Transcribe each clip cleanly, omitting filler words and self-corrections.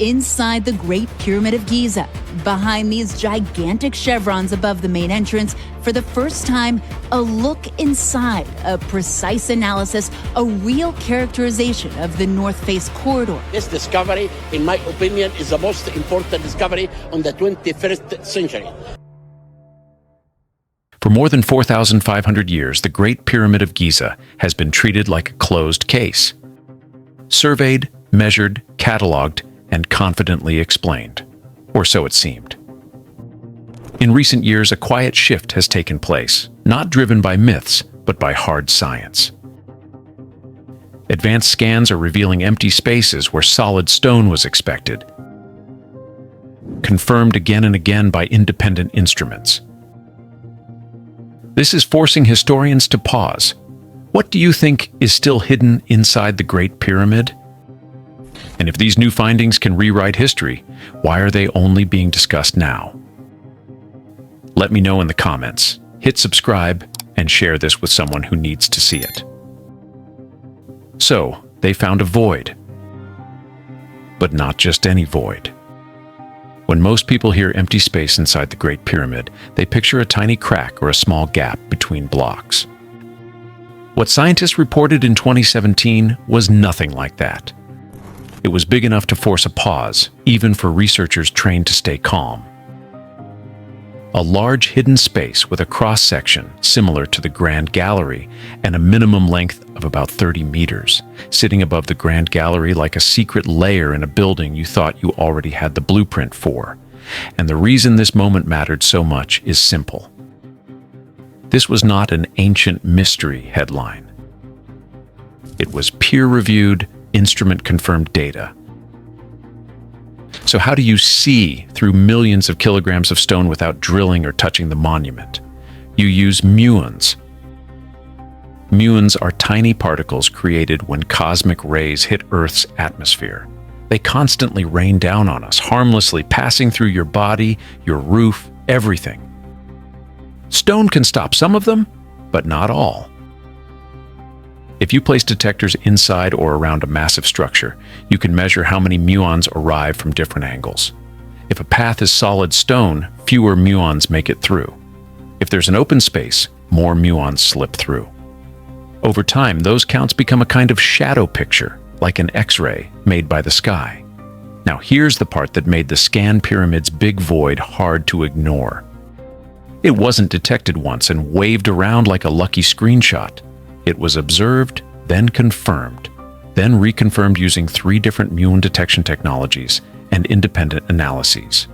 inside the Great Pyramid of Giza. Behind these gigantic chevrons above the main entrance, for the first time, a look inside, a precise analysis, a real characterization of the North Face corridor. This discovery, in my opinion, is the most important discovery on the 21st century. For more than 4,500 years, the Great Pyramid of Giza has been treated like a closed case. Surveyed, measured, catalogued, and confidently explained. Or so it seemed. In recent years, a quiet shift has taken place, not driven by myths, but by hard science. Advanced scans are revealing empty spaces where solid stone was expected, confirmed again and again by independent instruments. This is forcing historians to pause. What do you think is still hidden inside the Great Pyramid? And if these new findings can rewrite history, why are they only being discussed now? Let me know in the comments. Hit subscribe and share this with someone who needs to see it. So, they found a void. But not just any void. When most people hear empty space inside the Great Pyramid, they picture a tiny crack or a small gap between blocks. What scientists reported in 2017 was nothing like that. It was big enough to force a pause, even for researchers trained to stay calm. A large hidden space with a cross-section similar to the Grand Gallery and a minimum length of about 30 meters, sitting above the Grand Gallery like a secret layer in a building you thought you already had the blueprint for. And the reason this moment mattered so much is simple. This was not an ancient mystery headline. It was peer-reviewed, instrument-confirmed data. So how do you see through millions of kilograms of stone without drilling or touching the monument? You use muons. Muons are tiny particles created when cosmic rays hit Earth's atmosphere. They constantly rain down on us, harmlessly passing through your body, your roof, everything. Stone can stop some of them, but not all. If you place detectors inside or around a massive structure, you can measure how many muons arrive from different angles. If a path is solid stone, fewer muons make it through. If there's an open space, more muons slip through. Over time, those counts become a kind of shadow picture, like an X-ray made by the sky. Now here's the part that made the scan pyramid's big void hard to ignore. It wasn't detected once and waved around like a lucky screenshot. It was observed, then confirmed, then reconfirmed using 3 different muon detection technologies and independent analyses.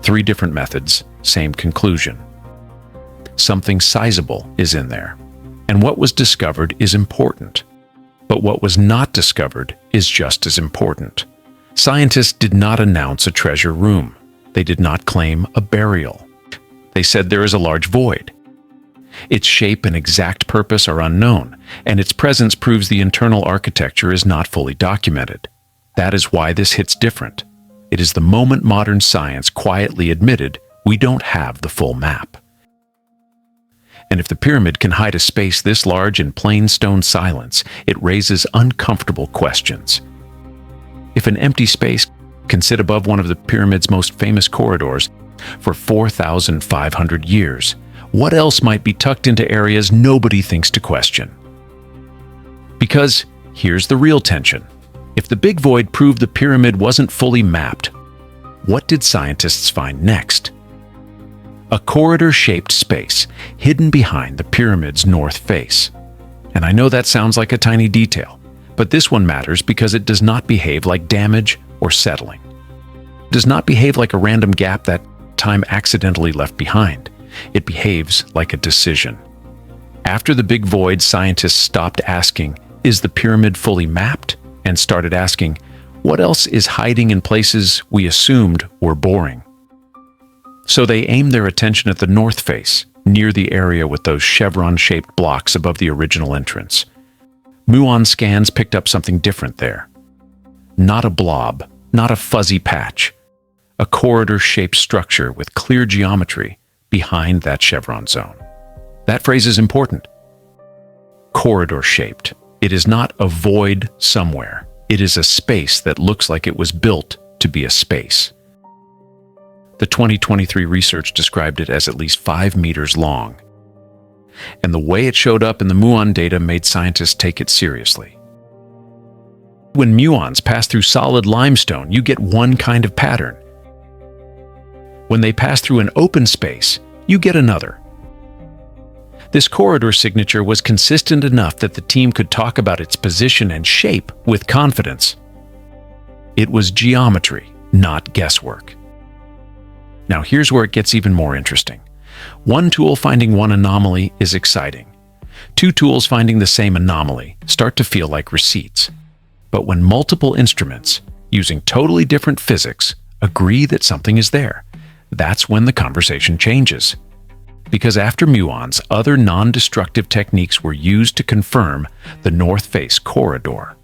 3 different methods, same conclusion. Something sizable is in there. And what was discovered is important. But what was not discovered is just as important. Scientists did not announce a treasure room. They did not claim a burial. They said there is a large void. Its shape and exact purpose are unknown, and its presence proves the internal architecture is not fully documented. That is why this hits different. It is the moment modern science quietly admitted we don't have the full map. And if the pyramid can hide a space this large in plain stone silence, it raises uncomfortable questions. If an empty space can sit above one of the pyramid's most famous corridors for 4,500 years, what else might be tucked into areas nobody thinks to question? Because here's the real tension. If the big void proved the pyramid wasn't fully mapped, what did scientists find next? A corridor-shaped space hidden behind the pyramid's north face. And I know that sounds like a tiny detail, but this one matters because it does not behave like damage or settling. It does not behave like a random gap that time accidentally left behind. It behaves like a decision. After the big void, scientists stopped asking, is the pyramid fully mapped? And started asking, what else is hiding in places we assumed were boring? So they aimed their attention at the north face, near the area with those chevron-shaped blocks above the original entrance. Muon scans picked up something different there. Not a blob, not a fuzzy patch. A corridor-shaped structure with clear geometry behind that chevron zone. That phrase is important. Corridor-shaped. It is not a void somewhere. It is a space that looks like it was built to be a space. The 2023 research described it as at least 5 meters long, and the way it showed up in the muon data made scientists take it seriously. When muons pass through solid limestone, you get one kind of pattern. When they pass through an open space, you get another. This corridor signature was consistent enough that the team could talk about its position and shape with confidence. It was geometry, not guesswork. Now here's where it gets even more interesting. One tool finding one anomaly is exciting. 2 tools finding the same anomaly start to feel like receipts. But when multiple instruments, using totally different physics, agree that something is there, that's when the conversation changes. Because after muons, other non-destructive techniques were used to confirm the North Face corridor.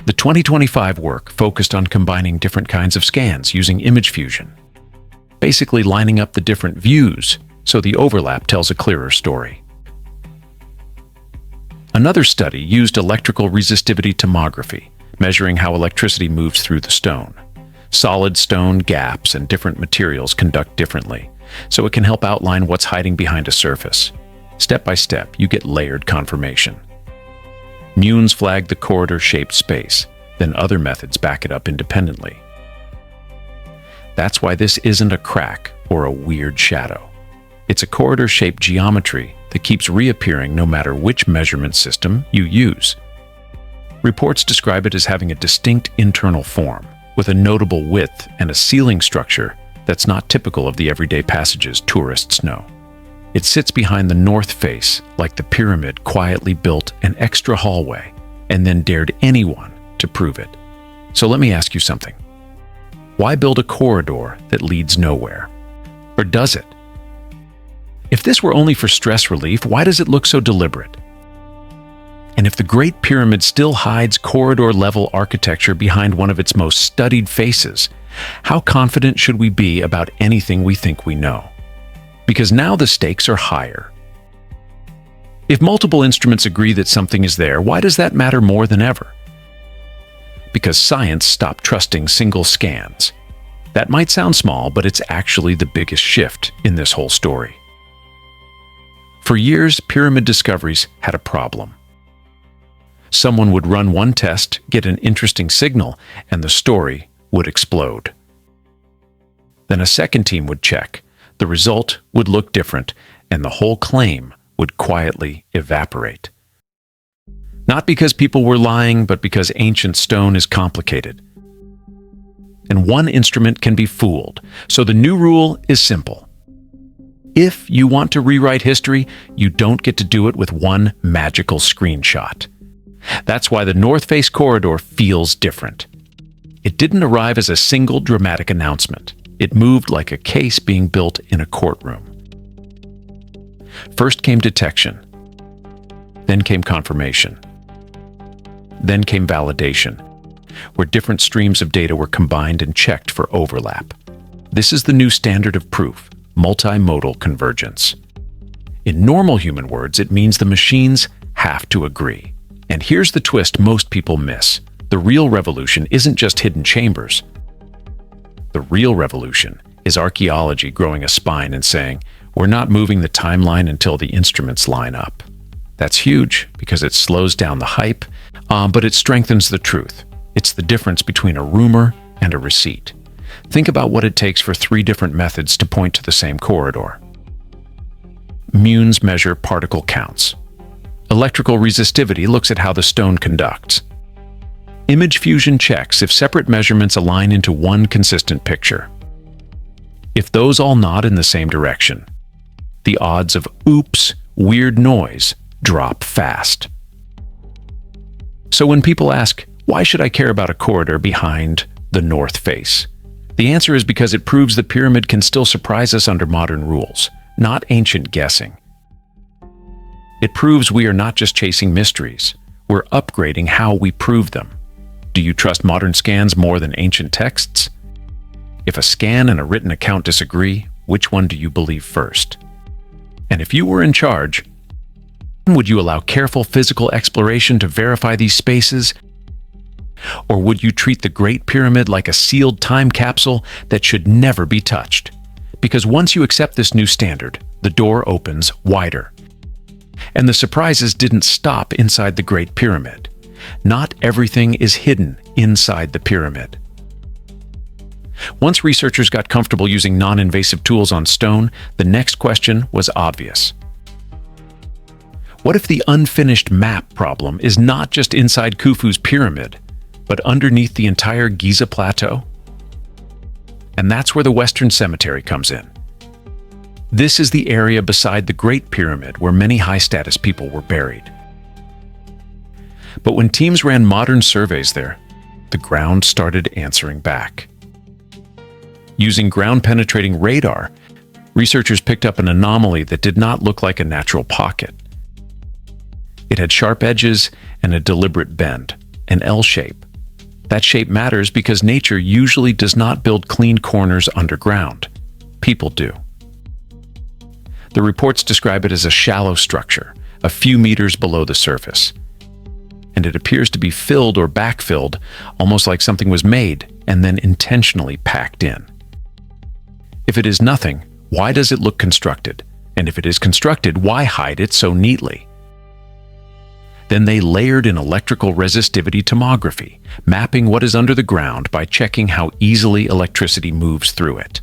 The 2025 work focused on combining different kinds of scans using image fusion, basically lining up the different views so the overlap tells a clearer story. Another study used electrical resistivity tomography, measuring how electricity moves through the stone. Solid stone gaps and different materials conduct differently, so it can help outline what's hiding behind a surface. Step by step, you get layered confirmation. Muons flag the corridor-shaped space, then other methods back it up independently. That's why this isn't a crack or a weird shadow. It's a corridor-shaped geometry that keeps reappearing no matter which measurement system you use. Reports describe it as having a distinct internal form, with a notable width and a ceiling structure that's not typical of the everyday passages tourists know. It sits behind the north face like the pyramid quietly built an extra hallway and then dared anyone to prove it. So let me ask you something. Why build a corridor that leads nowhere? Or does it? If this were only for stress relief, why does it look so deliberate? And if the Great Pyramid still hides corridor-level architecture behind one of its most studied faces, how confident should we be about anything we think we know? Because now the stakes are higher. If multiple instruments agree that something is there, why does that matter more than ever? Because science stopped trusting single scans. That might sound small, but it's actually the biggest shift in this whole story. For years, pyramid discoveries had a problem. Someone would run one test, get an interesting signal, and the story would explode. Then a second team would check. The result would look different, and the whole claim would quietly evaporate. Not because people were lying, but because ancient stone is complicated. And one instrument can be fooled, so the new rule is simple. If you want to rewrite history, you don't get to do it with one magical screenshot. That's why the North Face corridor feels different. It didn't arrive as a single dramatic announcement. It moved like a case being built in a courtroom. First came detection, then came confirmation, then came validation, where different streams of data were combined and checked for overlap. This is the new standard of proof, multimodal convergence. In normal human words, it means the machines have to agree. And here's the twist most people miss. The real revolution isn't just hidden chambers. The real revolution is archaeology growing a spine and saying, we're not moving the timeline until the instruments line up. That's huge because it slows down the hype, but it strengthens the truth. It's the difference between a rumor and a receipt. Think about what it takes for 3 different methods to point to the same corridor. Muons measure particle counts. Electrical resistivity looks at how the stone conducts. Image fusion checks if separate measurements align into one consistent picture. If those all nod in the same direction, the odds of oops, weird noise drop fast. So when people ask, why should I care about a corridor behind the North Face? The answer is because it proves the pyramid can still surprise us under modern rules, not ancient guessing. It proves we are not just chasing mysteries, we're upgrading how we prove them. Do you trust modern scans more than ancient texts? If a scan and a written account disagree, which one do you believe first? And if you were in charge, would you allow careful physical exploration to verify these spaces? Or would you treat the Great Pyramid like a sealed time capsule that should never be touched? Because once you accept this new standard, the door opens wider. And the surprises didn't stop inside the Great Pyramid. Not everything is hidden inside the pyramid. Once researchers got comfortable using non-invasive tools on stone, the next question was obvious. What if the unfinished map problem is not just inside Khufu's pyramid, but underneath the entire Giza plateau? And that's where the Western Cemetery comes in. This is the area beside the Great Pyramid where many high-status people were buried. But when teams ran modern surveys there, the ground started answering back. Using ground-penetrating radar, researchers picked up an anomaly that did not look like a natural pocket. It had sharp edges and a deliberate bend, an L shape. That shape matters because nature usually does not build clean corners underground. People do. The reports describe it as a shallow structure, a few meters below the surface. And it appears to be filled or backfilled, almost like something was made and then intentionally packed in. If it is nothing, why does it look constructed? And if it is constructed, why hide it so neatly? Then they layered in electrical resistivity tomography, mapping what is under the ground by checking how easily electricity moves through it.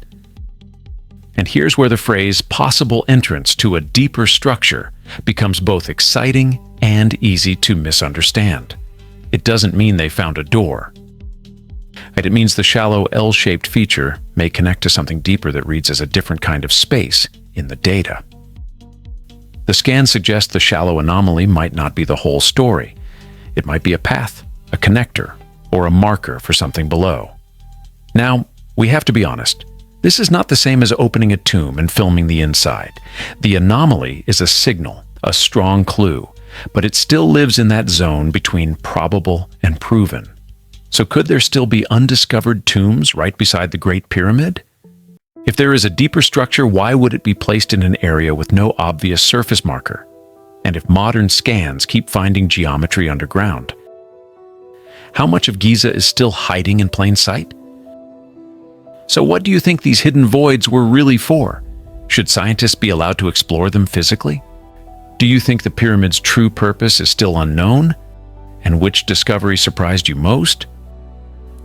And here's where the phrase possible entrance to a deeper structure becomes both exciting and easy to misunderstand. It doesn't mean they found a door. It means the shallow L-shaped feature may connect to something deeper that reads as a different kind of space in the data. The scan suggests the shallow anomaly might not be the whole story. It might be a path, a connector, or a marker for something below. Now, we have to be honest. This is not the same as opening a tomb and filming the inside. The anomaly is a signal, a strong clue, but it still lives in that zone between probable and proven. So could there still be undiscovered tombs right beside the Great Pyramid? If there is a deeper structure, why would it be placed in an area with no obvious surface marker? And if modern scans keep finding geometry underground, how much of Giza is still hiding in plain sight? So what do you think these hidden voids were really for? Should scientists be allowed to explore them physically? Do you think the pyramid's true purpose is still unknown? And which discovery surprised you most?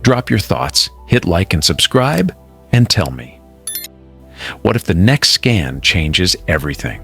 Drop your thoughts, hit like and subscribe, and tell me. What if the next scan changes everything?